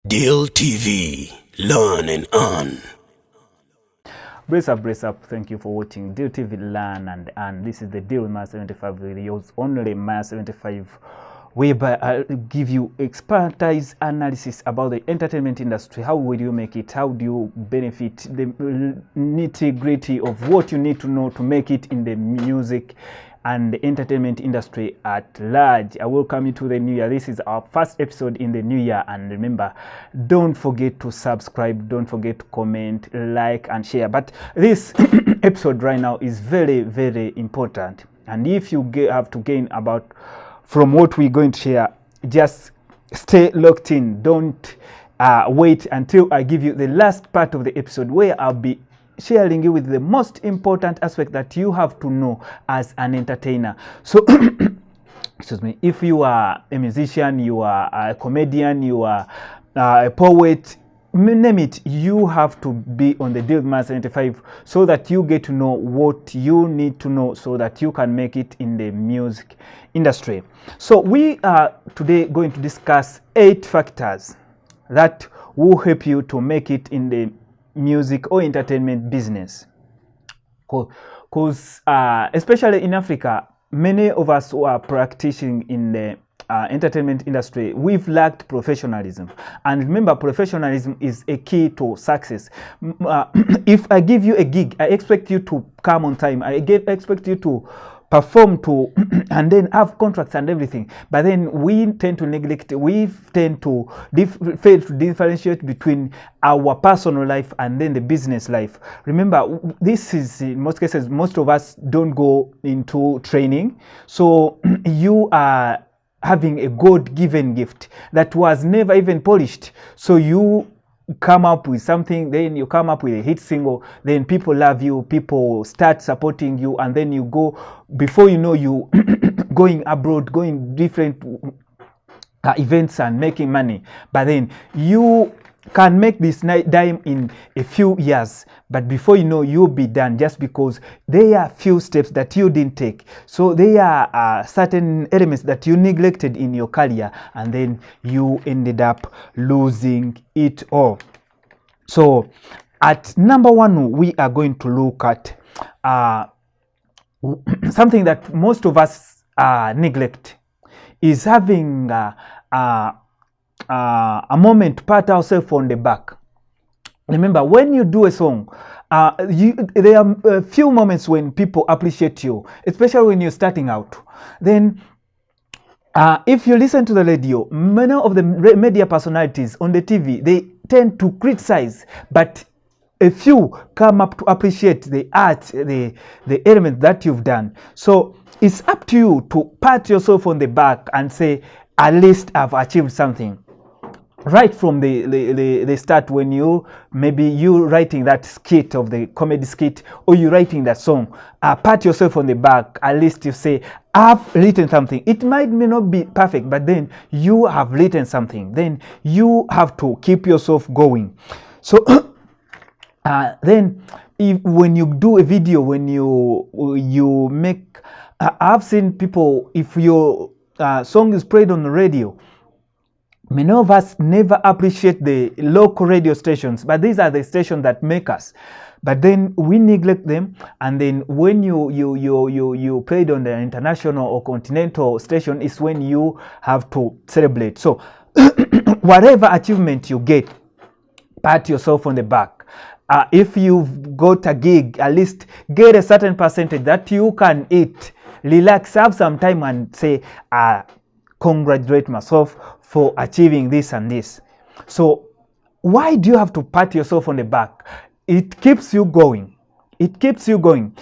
Deal TV, learn and earn. Brace up. Thank you for watching Deal TV, learn and earn. This is the Deal with Maya 75 videos, only Maya 75, whereby I'll give you expertise analysis about the entertainment industry. How will you make it? How do you benefit? The nitty-gritty of what you need to know to make it in the music and the entertainment industry at large. I welcome you to the new year. This is our first episode in the new year, and remember, don't forget to subscribe, don't forget to comment, like and share. But this episode right now is very, very important, and if you have to gain about from what we're going to share, just stay locked in. Don't wait until I give you the last part of the episode, where I'll be sharing you with the most important aspect that you have to know as an entertainer. So excuse me, if you are a musician, you are a comedian, you are a poet, name it, you have to be on the Deal with Maya 75 so that you get to know what you need to know so that you can make it in the music industry. So we are today going to discuss 8 factors that will help you to make it in the music or entertainment business, because especially in Africa, many of us who are practicing in the entertainment industry, we've lacked professionalism. And remember, professionalism is a key to success. If I give you a gig, I expect you to come on time, I expect you to perform to and then have contracts and everything, but then we tend to neglect, we tend to fail to differentiate between our personal life and then the business life. Remember, this is, in most cases, most of us don't go into training, so you are having a God-given gift that was never even polished. So you come up with something, then you come up with a hit single, then people love you, people start supporting you, and then you go, before you know, you going abroad, going different events and making money. But then you can make this dime in a few years, but before you know, you'll be done, just because there are few steps that you didn't take. So there are certain elements that you neglected in your career, and then you ended up losing it all. So at number 1, we are going to look at something that most of us neglect, is having a moment to pat ourselves on the back. Remember, when you do a song, there are a few moments when people appreciate you, especially when you're starting out. Then if you listen to the radio, many of the media personalities on the TV, they tend to criticize, but a few come up to appreciate the art, the element that you've done. So it's up to you to pat yourself on the back and say, at least I've achieved something. Right from the start, when maybe you writing that skit of the comedy skit, or you writing that song, pat yourself on the back. At least you say, I've written something. It may not be perfect, but then you have written something. Then you have to keep yourself going. So then when you do a video, when you make, I've seen people, if your song is played on the radio, many of us never appreciate the local radio stations, but these are the stations that make us. But then we neglect them, and then when you played on the international or continental station is when you have to celebrate. So whatever achievement you get, pat yourself on the back. If you've got a gig, at least get a certain percentage that you can eat, relax, have some time, and say, congratulate myself for achieving this and this. So why do you have to pat yourself on the back? It keeps you going. It keeps you going.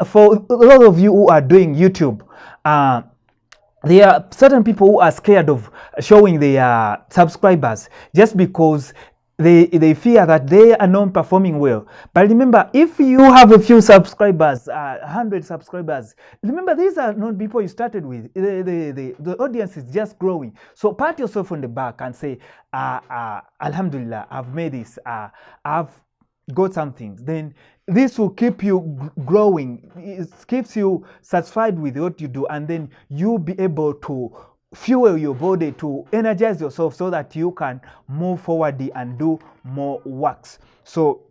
For a lot of you who are doing YouTube, there are certain people who are scared of showing their subscribers, just because they fear that they are not performing well. But remember, if you have a few subscribers, 100 subscribers, remember, these are not people you started with. The audience is just growing. So pat yourself on the back and say, Alhamdulillah, I've made this, I've got something. Then this will keep you growing. It keeps you satisfied with what you do, and then you'll be able to fuel your body, to energize yourself so that you can move forward and do more works. So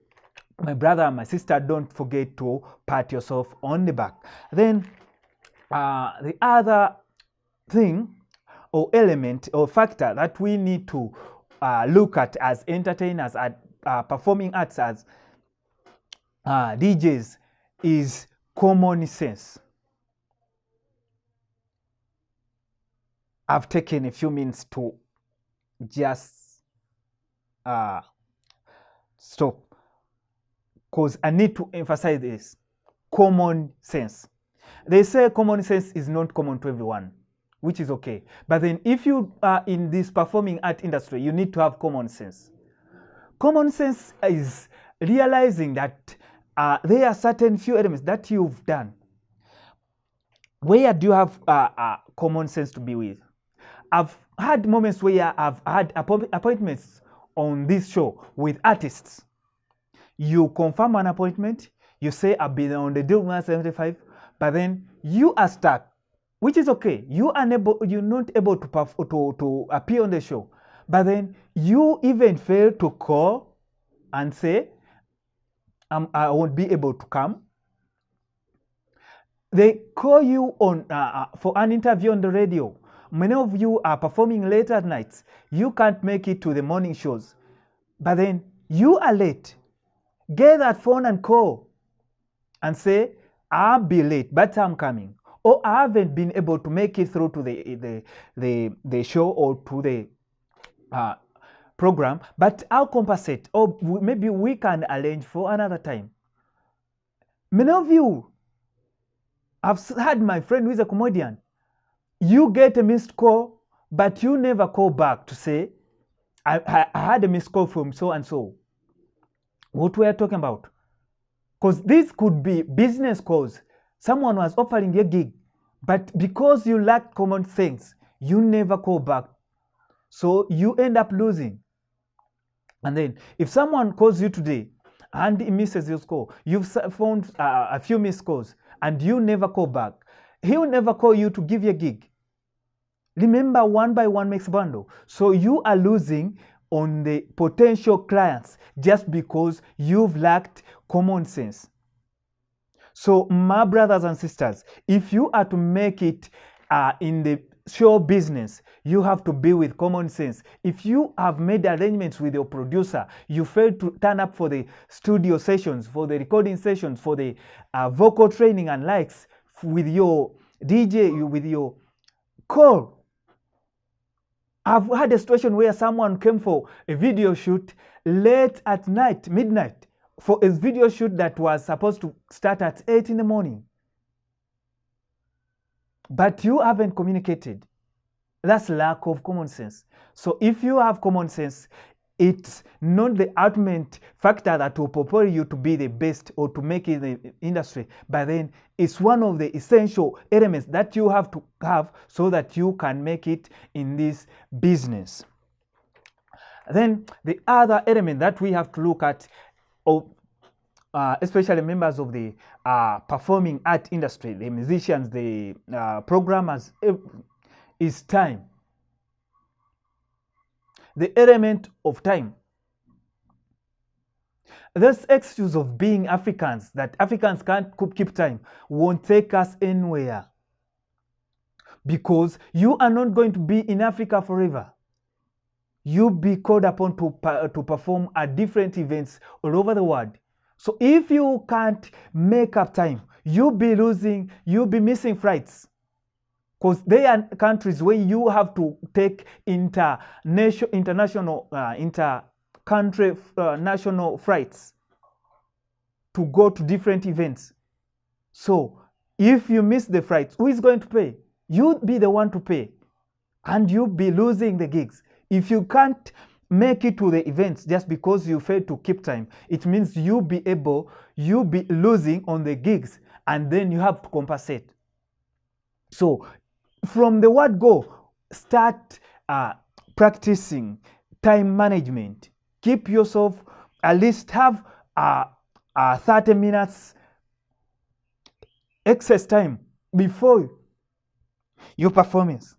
my brother and my sister, don't forget to pat yourself on the back. Then the other thing or element or factor that we need to look at as entertainers, at performing arts, as DJs, is common sense. I've taken a few minutes to just stop, because I need to emphasize this. Common sense. They say common sense is not common to everyone, which is okay. But then if you are in this performing art industry, you need to have common sense. Common sense is realizing that there are certain few elements that you've done. Where do you have common sense to be with? I've had moments where I've had appointments on this show with artists. You confirm an appointment, you say I've been on the deal 175, but then you are stuck, which is okay. You're not able to appear on the show, but then you even fail to call and say I won't be able to come. They call you on for an interview on the radio. Many of you are performing late at nights. You can't make it to the morning shows, but then you are late. Get that phone and call and say, I'll be late, but I'm coming. Or I haven't been able to make it through to the show or to the program, but I'll compensate. Or maybe we can arrange for another time. Many of you, I've had my friend who is a comedian. You get a missed call, but you never call back to say, I had a missed call from so and so. What we are talking about? Because this could be business calls. Someone was offering you a gig, but because you lack common sense, you never call back. So you end up losing. And then if someone calls you today and he misses your call, you've found a few missed calls and you never call back, he will never call you to give you a gig. Remember, one by one makes a bundle. So you are losing on the potential clients just because you've lacked common sense. So my brothers and sisters, if you are to make it in the show business, you have to be with common sense. If you have made arrangements with your producer, you fail to turn up for the studio sessions, for the recording sessions, for the vocal training and likes, with your DJ, with your call. I've had a situation where someone came for a video shoot late at night, midnight, for a video shoot that was supposed to start at 8 in the morning. But you haven't communicated. That's lack of common sense. So if you have common sense, it's not the ultimate factor that will propel you to be the best or to make it in the industry, but then it's one of the essential elements that you have to have so that you can make it in this business. Then the other element that we have to look at, especially members of the performing art industry, the musicians, the programmers, is time. The element of time. This excuse of being Africans, that Africans can't keep time, won't take us anywhere. Because you are not going to be in Africa forever. You'll be called upon to perform at different events all over the world. So if you can't make up time, you'll be missing flights. Because there are countries where you have to take international, inter-country national flights to go to different events. So if you miss the flights, who is going to pay? You'll be the one to pay. And you'll be losing the gigs. If you can't make it to the events just because you failed to keep time, it means you'll be losing on the gigs, and then you have to compensate. So from the word go, start practicing time management. Keep yourself, at least have 30 minutes excess time before your performance.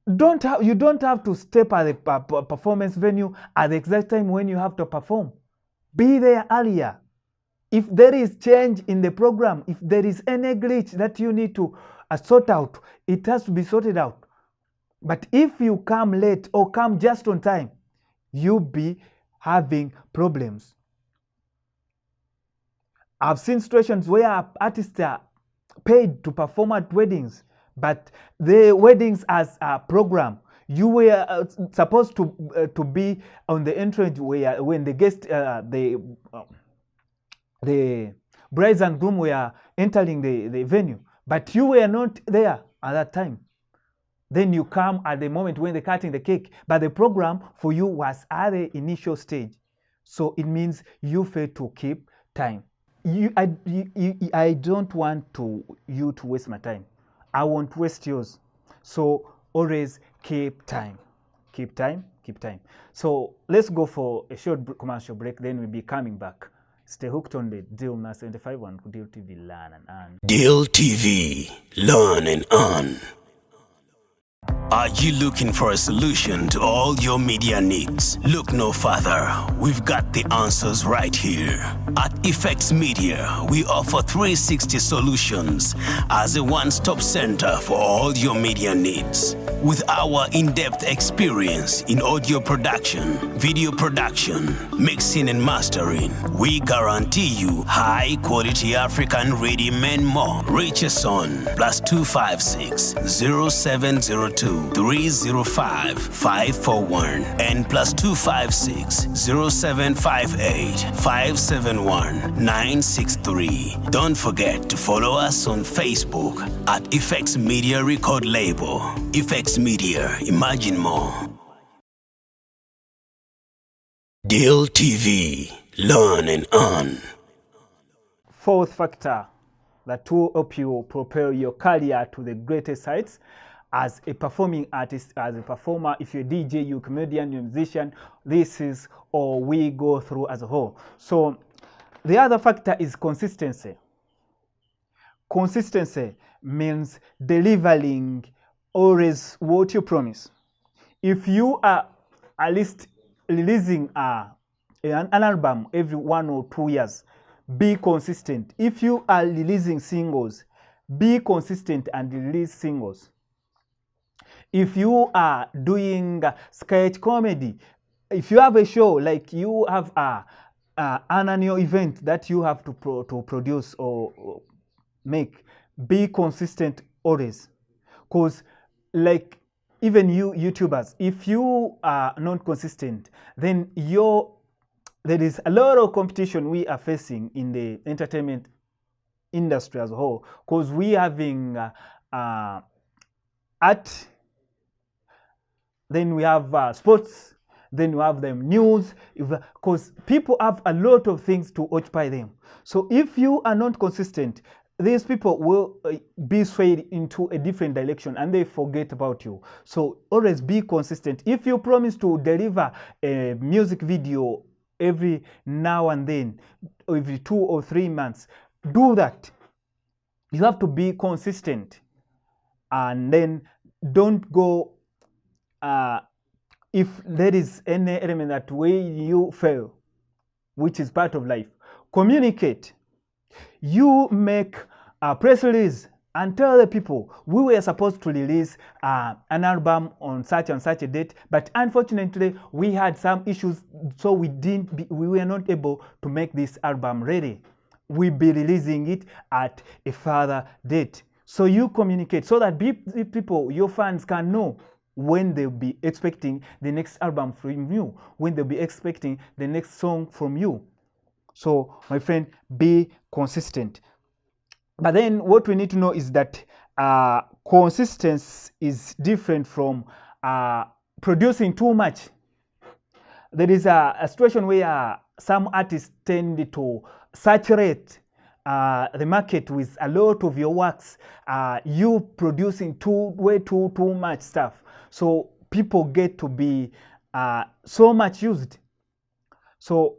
you don't have to step at the performance venue at the exact time when you have to perform. Be there earlier. If there is change in the program, if there is any glitch that you need to sort out, it has to be sorted out. But if you come late or come just on time, you'll be having problems. I've seen situations where artists are paid to perform at weddings, but the weddings as a program, you were supposed to be on the entrance where when the guest, the brides and groom were entering the venue, but you were not there at that time. Then you come at the moment when they're cutting the cake, but the program for you was at the initial stage. So it means you failed to keep time. I don't want you to waste my time. I won't waste yours. So always keep time. Keep time, keep time. So let's go for a short commercial break, then we'll be coming back. Stay hooked on the Deal 75 on Deal TV, learn and earn. Deal TV, learn and earn. Are you looking for a solution to all your media needs? Look no further. We've got the answers right here. At Effects Media, we offer 360 solutions as a one-stop center for all your media needs. With our in-depth experience in audio production, video production, mixing and mastering, we guarantee you high-quality African rhythm and more. Reach us on +256 0702 305 541 and +256 0758 571 963. Don't forget to follow us on Facebook at Effects Media Record Label. Effects Media, imagine more. Deal TV, learn and earn. Fourth factor that will help you propel your career to the greatest heights as a performing artist, as a performer. If you're a DJ, you're a comedian, you're a musician, this is all we go through as a whole. So the other factor is consistency. Consistency means delivering always what you promise. If you are at least releasing an album every 1 or 2 years, be consistent. If you are releasing singles, be consistent and release singles. If you are doing sketch comedy, if you have a show, like you have an annual event that you have to produce or make, be consistent always. Because like even you YouTubers, if you are not consistent, then there is a lot of competition we are facing in the entertainment industry as a whole, because we having art, then we have sports, then we have them news, because people have a lot of things to occupy them. So if you are not consistent, these people will be swayed into a different direction and they forget about you. So always be consistent. If you promise to deliver a music video every now and then, every 2 or 3 months, do that. You have to be consistent, and then don't go if there is any element that way you fail, which is part of life. Communicate. You make a press release and tell the people we were supposed to release an album on such and such a date, but unfortunately we had some issues, so we were not able to make this album ready. We'll be releasing it at a further date. So you communicate so that people, your fans, can know when they'll be expecting the next album from you, when they'll be expecting the next song from you. So my friend, be consistent. But then what we need to know is that consistency is different from producing too much. There is a situation where some artists tend to saturate the market with a lot of your works, you producing way too much stuff. So people get to be so much used. So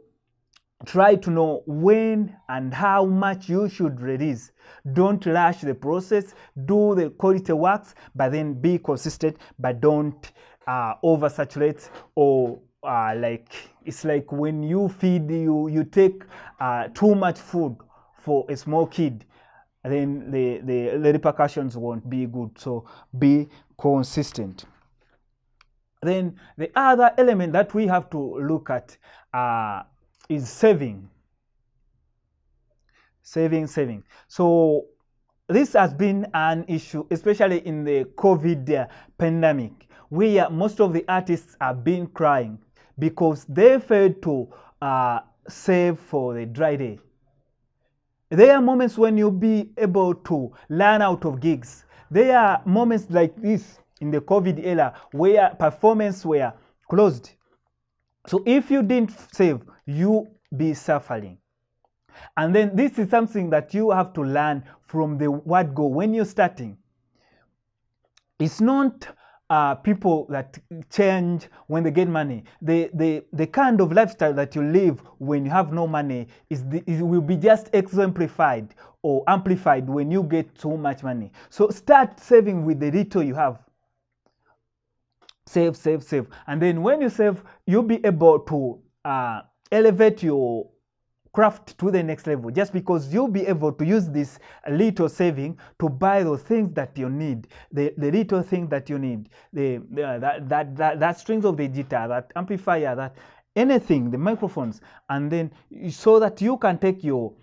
try to know when and how much you should release. Don't rush the process. Do the quality works, but then be consistent, but don't oversaturate or like it's like when you feed you take too much food for a small kid, then the repercussions won't be good. So be consistent. Then the other element that we have to look at is saving. Saving. So this has been an issue, especially in the COVID pandemic, where most of the artists have been crying because they failed to save for the dry day. There are moments when you'll be able to learn out of gigs. There are moments like this in the COVID era where performances were closed. So if you didn't save, you be suffering. And then this is something that you have to learn from the word go when you're starting. It's not people that change when they get money. The kind of lifestyle that you live when you have no money it will be just exemplified or amplified when you get too much money. So start saving with the little you have. Save. And then when you save, you'll be able to elevate your craft to the next level, just because you'll be able to use this little saving to buy those things that you need, the little thing that you need, that strings of the guitar, that amplifier, that anything, the microphones, and then so that you can take your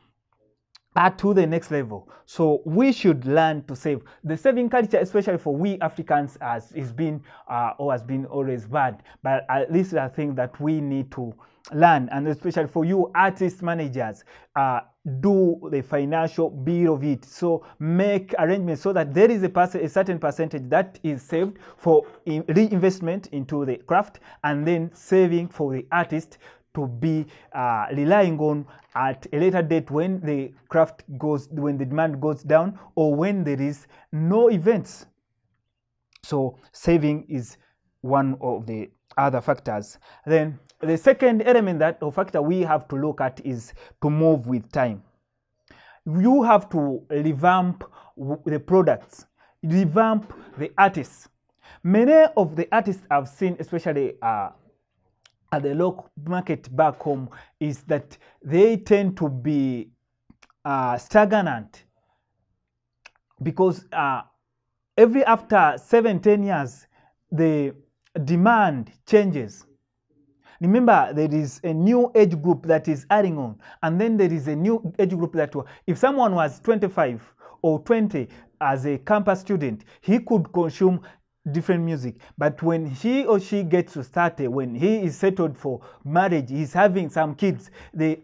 art to the next level. So we should learn to save. The saving culture, especially for we Africans, has been always bad, but at least I think that we need to learn, and especially for you artist managers, do the financial bit of it. So make arrangements so that there is a certain percentage that is saved for reinvestment into the craft, and then saving for the artist to be relying on at a later date when the demand goes down, or when there is no events. So saving is one of the other factors. Then the second element or factor we have to look at is to move with time. You have to revamp the products, revamp the artists. Many of the artists I've seen, especially at the local market back home, is that they tend to be stagnant, because after 7-10 years the demand changes. Remember, there is a new age group that is adding on, and then there is a new age group that if someone was 25 or 20 as a campus student, he could consume different music. But when he or she gets to start, when he is settled for marriage, he's having some kids, the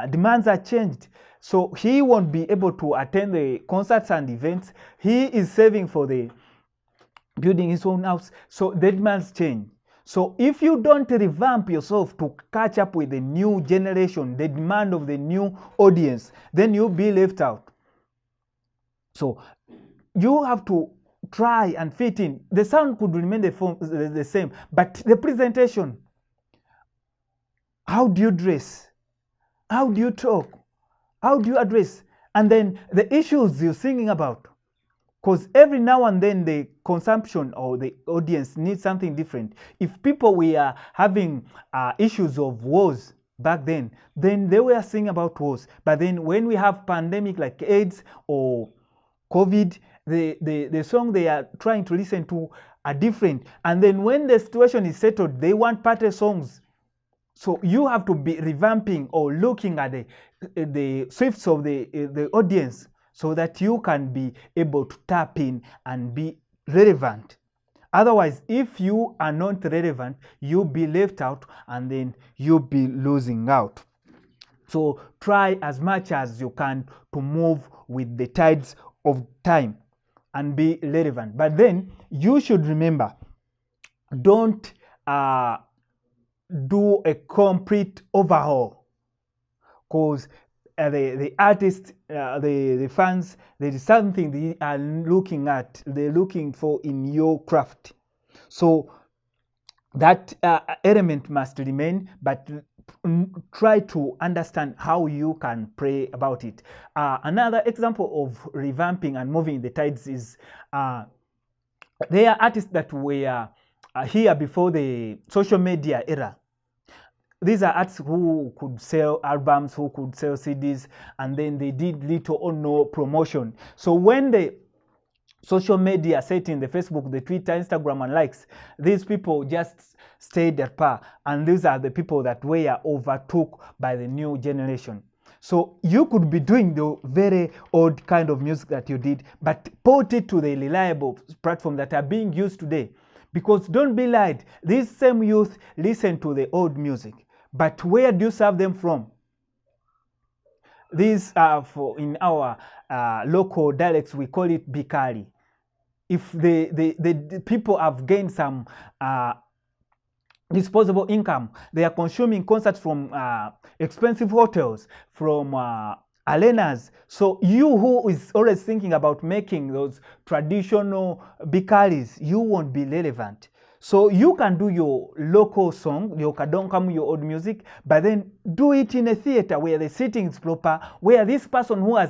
demands are changed. So he won't be able to attend the concerts and events. He is saving for the building his own house. So the demands change. So if you don't revamp yourself to catch up with the new generation, the demand of the new audience, then you'll be left out. So you have to try and fit in. The sound could remain the same, but the presentation, how do you dress? How do you talk? How do you address? And then the issues you're singing about. Because every now and then the consumption or the audience needs something different. If people were having issues of wars back then they were singing about wars. But then when we have pandemic like AIDS or COVID, the song they are trying to listen to are different. And then when the situation is settled, they want party songs. So you have to be revamping or looking at the swifts of the audience, so that you can be able to tap in and be relevant. Otherwise, if you are not relevant, you'll be left out, and then you'll be losing out. So try as much as you can to move with the tides of time and be relevant. But then you should remember, don't do a complete overhaul, because the artists, the fans, there is something they are looking at, they're looking for in your craft. So that element must remain, but try to understand how you can pray about it. Another example of revamping and moving the tides is there are artists that were here before the social media era. These are artists who could sell albums, who could sell CDs, and then they did little or no promotion. So when the social media set in, the Facebook, the Twitter, Instagram, and likes, these people just stayed at par, and these are the people that were overtook by the new generation. So you could be doing the very old kind of music that you did, but put it to the reliable platforms that are being used today. Because don't be lied, these same youth listen to the old music, but where do you serve them from? These are in our local dialects, we call it bikali. If the people have gained some disposable income, they are consuming concerts from expensive hotels, from arenas. So you who is always thinking about making those traditional bikalis, you won't be relevant. So you can do your local song, your kadonkam, your old music, but then do it in a theater where the seating is proper, where this person who has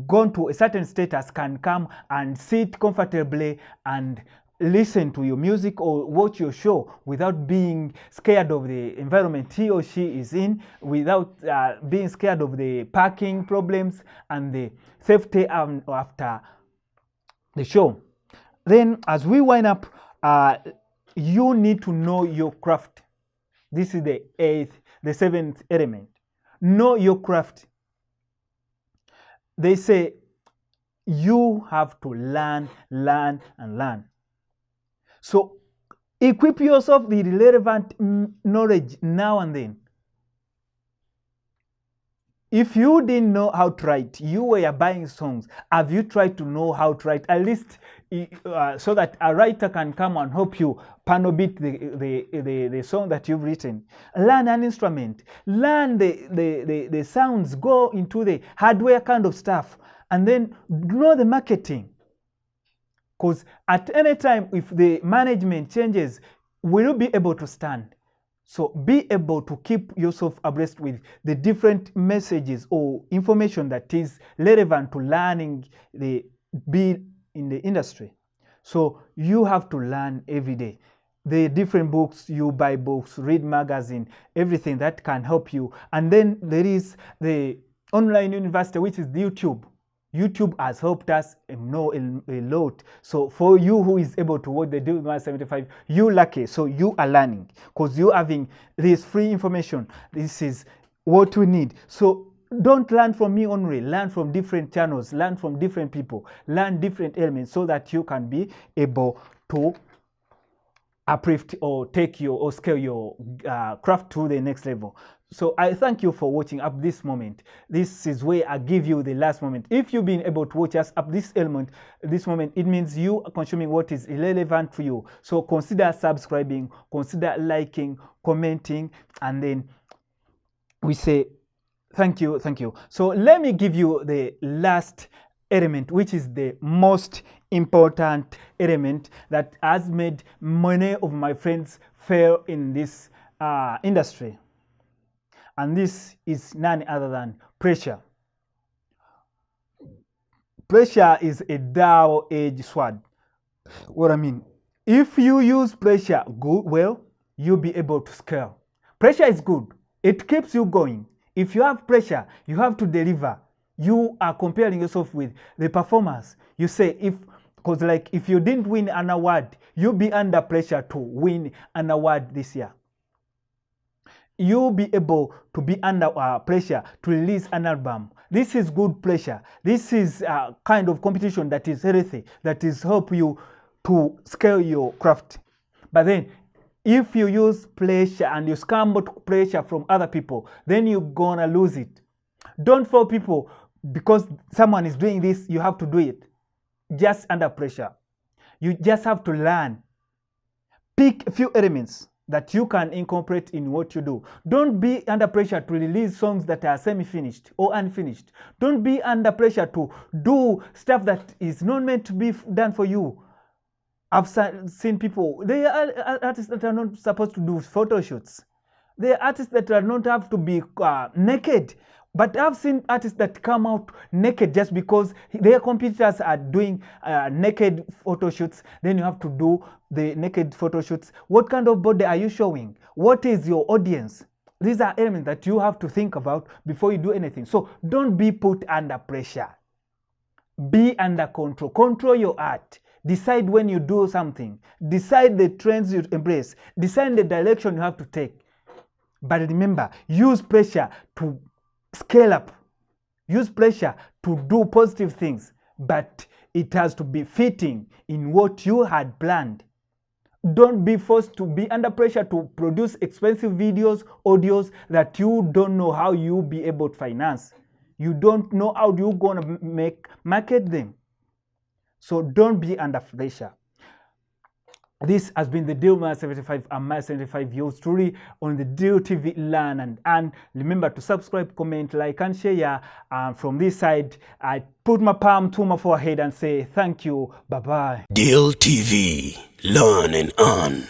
gone to a certain status can come and sit comfortably and listen to your music or watch your show without being scared of the environment he or she is in, without being scared of the parking problems and the safety after the show. Then as we wind up, you need to know your craft. This is the seventh element. Know your craft. They say you have to learn, and learn. So equip yourself with relevant knowledge now and then. If you didn't know how to write, you were buying songs, have you tried to know how to write? At least so that a writer can come and help you piano beat the song that you've written. Learn an instrument. Learn the sounds. Go into the hardware kind of stuff. And then know the marketing. Because at any time, if the management changes, will you be able to stand? So be able to keep yourself abreast with the different messages or information that is relevant to learning be in the industry. So you have to learn every day. The different books, you buy books, read magazine, everything that can help you. And then there is the online university, which is YouTube. YouTube has helped us know a lot. So for you who is able to watch the Deal 175, you lucky. So you are learning because you having this free information. This is what we need. So don't learn from me only. Learn from different channels. Learn from different people. Learn different elements so that you can be able to uplift or take your or scale your craft to the next level. So I thank you for watching up this moment. This is where I give you the last moment. If you've been able to watch us up this moment, it means you are consuming what is relevant to you. So consider subscribing, consider liking, commenting, and then we say thank you, thank you. So let me give you the last element, which is the most important element that has made many of my friends fail in this industry. And this is none other than pressure. Pressure is a double-edged sword. What I mean, if you use pressure well, you'll be able to scale. Pressure is good. It keeps you going. If you have pressure, you have to deliver. You are comparing yourself with the performers. You say, because like if you didn't win an award, you'll be under pressure to win an award this year. You'll be able to be under pressure to release an album. This is good pressure. This is a kind of competition that is healthy, that is help you to scale your craft. But then, if you use pressure and you scramble pressure from other people, then you're gonna lose it. Don't follow people because someone is doing this, you have to do it. Just under pressure. You just have to learn. Pick a few elements that you can incorporate in what you do. Don't be under pressure to release songs that are semi-finished or unfinished. Don't be under pressure to do stuff that is not meant to be done for you. I've seen people, they are artists that are not supposed to do photo shoots. There are artists that do not have to be naked. But I've seen artists that come out naked just because their competitors are doing naked photo shoots. Then you have to do the naked photo shoots. What kind of body are you showing? What is your audience? These are elements that you have to think about before you do anything. So don't be put under pressure. Be under control. Control your art. Decide when you do something. Decide the trends you embrace. Decide the direction you have to take. But remember, use pressure to scale up. Use pressure to do positive things. But it has to be fitting in what you had planned. Don't be forced to be under pressure to produce expensive videos, audios that you don't know how you'll be able to finance. You don't know how you're going to market them. So don't be under pressure. This has been the Deal Mile 75 and Mile 75, your story on the Deal TV Learn and Earn. Remember to subscribe, comment, like, and share. From this side, I put my palm to my forehead and say thank you. Bye-bye. Deal TV. Learn and earn.